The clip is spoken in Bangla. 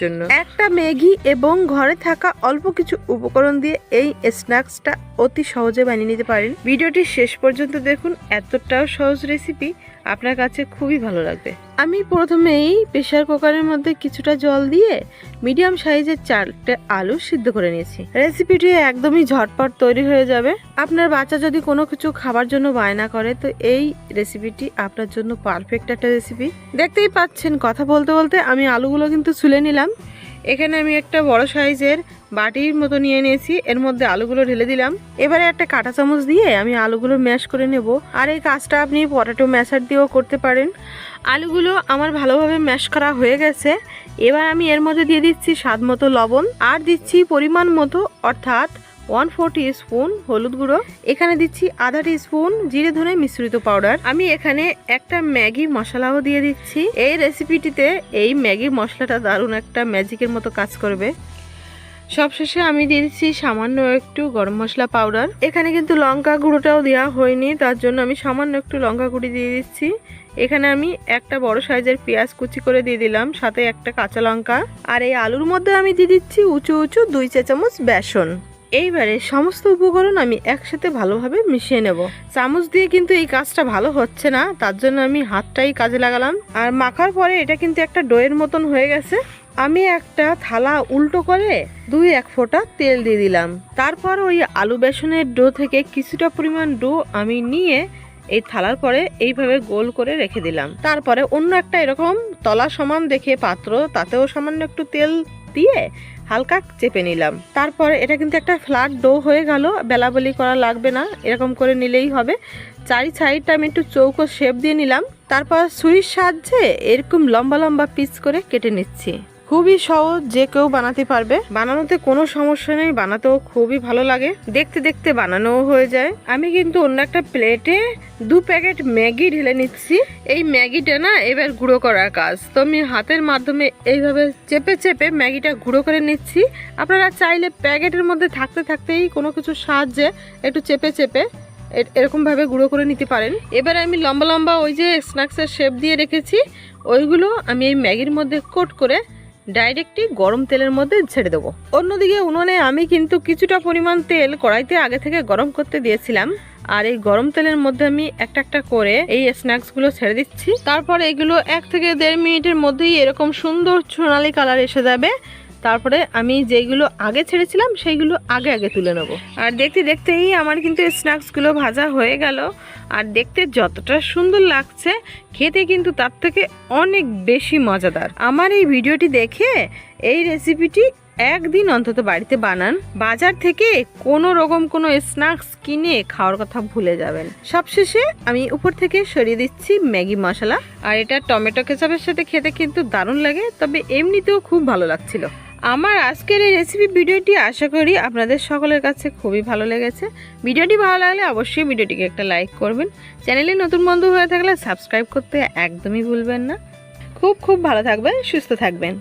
জন্য একটা ম্যাগি এবং ঘরে থাকা অল্প কিছু উপকরণ দিয়ে এই স্ন্যাক্সটা অতি সহজে বানিয়ে নিতে পারেন। ভিডিওটি শেষ পর্যন্ত দেখুন, এতটাও সহজ রেসিপি আপনার কাছে খুবই ভালো লাগবে। আমি প্রথমেই প্রেসার কুকারের মধ্যে কিছুটা জল দিয়ে মিডিয়াম সাইজের 4টে আলু সিদ্ধ করে নিয়েছি। রেসিপিটি একদমই ঝটপট তৈরি হয়ে যাবে। আপনার বাচ্চা যদি কোনো কিছু খাবার জন্য বায়না করে তো এই রেসিপিটি আপনার জন্য পারফেক্ট একটা রেসিপি। দেখতেই পাচ্ছেন কথা বলতে বলতে আমি আলুগুলো কিন্তু ছুলে নিলাম। এখানে আমি একটা বড় সাইজের বাটির মতো নিয়ে নিয়েছি, এর মধ্যে আলুগুলো ঢেলে দিলাম। এবারে একটা কাঁটা চামচ দিয়ে আমি আলুগুলো ম্যাশ করে নেব। আর এই কাজটা আপনি পটেটো ম্যাশার দিয়েও করতে পারেন। আলুগুলো আমার ভালোভাবে ম্যাশ করা হয়ে গেছে। এবার আমি এর মধ্যে দিয়ে দিচ্ছি স্বাদ মতো লবণ, আর দিচ্ছি পরিমাণ মতো অর্থাৎ 1/4 টিস্পুন হলুদ গুঁড়ো। এখানে দিচ্ছি আধা টিস্পুন জিরে ধনে মিশ্রিত পাউডার। আমি এখানে একটা ম্যাগি মশলাও দিয়ে দিচ্ছি। এই রেসিপিটিতে এই ম্যাগি মশলাটা দারুণ একটা ম্যাজিকের মতো কাজ করবে। সবশেষে আমি দিয়ে দিচ্ছি সামান্য একটু গরম মশলা পাউডার। এখানে কিন্তু লঙ্কা গুঁড়োটাও দেওয়া হয়নি, তার জন্য আমি সামান্য একটু লঙ্কা গুঁড়ি দিয়ে দিচ্ছি। এখানে আমি একটা বড় সাইজের পেঁয়াজ কুচি করে দিয়ে দিলাম, সাথে একটা কাঁচা লঙ্কা। আর এই আলুর মধ্যে আমি দিয়ে দিচ্ছি উঁচু উঁচু 2 চা চামচ বেসন। এইবারে সমস্ত উপকরণ আমি একসাথে ভালোভাবে মিশিয়ে নেব। চামচ দিয়ে কিন্তু এই কাজটা ভালো হচ্ছে না, তার জন্য আমি হাতটাই কাজে লাগালাম। আর মাখার পরে এটা কিন্তু একটা ডোয়ের মতন হয়ে গেছে। আমি একটা থালা উল্টো করে 2-1 ফোঁটা তেল দিয়ে দিলাম। তারপর ওই আলু বেসনের ডো থেকে কিছুটা পরিমাণ ডো আমি নিয়ে এই থালার পরে এইভাবে গোল করে রেখে দিলাম। তারপরে অন্য একটা এরকম তলা সমান দেখে পাত্র, তাতেও সামান্য একটু তেল দিয়ে হালকা চেপে নিলাম। তারপরে এটা কিন্তু একটা ফ্ল্যাট ডো হয়ে গেল, বেলাবেলি করা লাগবে না, এরকম করে নিলেই হবে। চারি সাইডটা আমি একটু চৌকো শেপ দিয়ে নিলাম। তারপর ছুরির সাহায্যে এরকম লম্বা লম্বা পিস করে কেটে নিচ্ছি। খুবই সহজ, যে কেউ বানাতে পারবে, বানানোতে কোনো সমস্যা নেই, বানাতেও খুবই ভালো লাগে, দেখতে দেখতে বানানোও হয়ে যায়। আমি কিন্তু অন্য একটা প্লেটে 2 প্যাকেট ম্যাগি ঢেলে নিচ্ছি। এই ম্যাগিটা না এবার গুঁড়ো করার কাজ, তো আমি হাতের মাধ্যমে এইভাবে চেপে চেপে ম্যাগিটা গুঁড়ো করে নিচ্ছি। আপনারা চাইলে প্যাকেটের মধ্যে থাকতে থাকতেই কোনো কিছুর সাহায্যে একটু চেপে চেপে এরকম ভাবে গুঁড়ো করে নিতে পারেন। এবারে আমি লম্বা লম্বা ওই যে স্ন্যাক্সের শেপ দিয়ে রেখেছি, ওইগুলো আমি এই ম্যাগির মধ্যে কোট করে ডাইরেক্টলি গরম তেলের মধ্যে ছেড়ে দেবো। অন্যদিকে উনুনে আমি কিন্তু কিছুটা পরিমাণ তেল কড়াইতে আগে থেকে গরম করতে দিয়েছিলাম। আর এই গরম তেলের মধ্যে আমি একটা একটা করে এই স্ন্যাক্সগুলো ছেড়ে দিচ্ছি। তারপরে এগুলো 1 থেকে 1.5 মিনিটের মধ্যেই এরকম সুন্দর সোনালি কালার এসে যাবে। তারপরে আমি যেগুলো আগে ছেড়েছিলাম সেইগুলো আগে আগে তুলে নেব। আর দেখতে দেখতেই আমার কিন্তু স্ন্যাক্সগুলো ভাজা হয়ে গেল। আর দেখতে যতটা সুন্দর লাগছে, খেতে কিন্তু তার থেকে অনেক বেশি মজাদার। আমার এই ভিডিওটি দেখে এই রেসিপিটি একদিন অন্তত বাড়িতে বানান। বাজার থেকে কোনো রকম কোনো স্ন্যাক্স কিনে খাওয়ার কথা ভুলে যাবেন। সবশেষে আমি উপর থেকে সরিয়ে দিচ্ছি ম্যাগি মশলা। আর এটা টমেটো কেচাপের সাথে খেতে কিন্তু দারুণ লাগে, তবে এমনিতেও খুব ভালো লাগছিল। আমার আজকের এই রেসিপি ভিডিওটি আশা করি আপনাদের সকলের কাছে খুবই ভালো লেগেছে। ভিডিওটি ভালো লাগলে অবশ্যই ভিডিওটিকে একটা লাইক করবেন। চ্যানেলে নতুন বন্ধু হয়ে থাকলে সাবস্ক্রাইব করতে একদমই ভুলবেন না। খুব খুব ভালো থাকবেন, সুস্থ থাকবেন।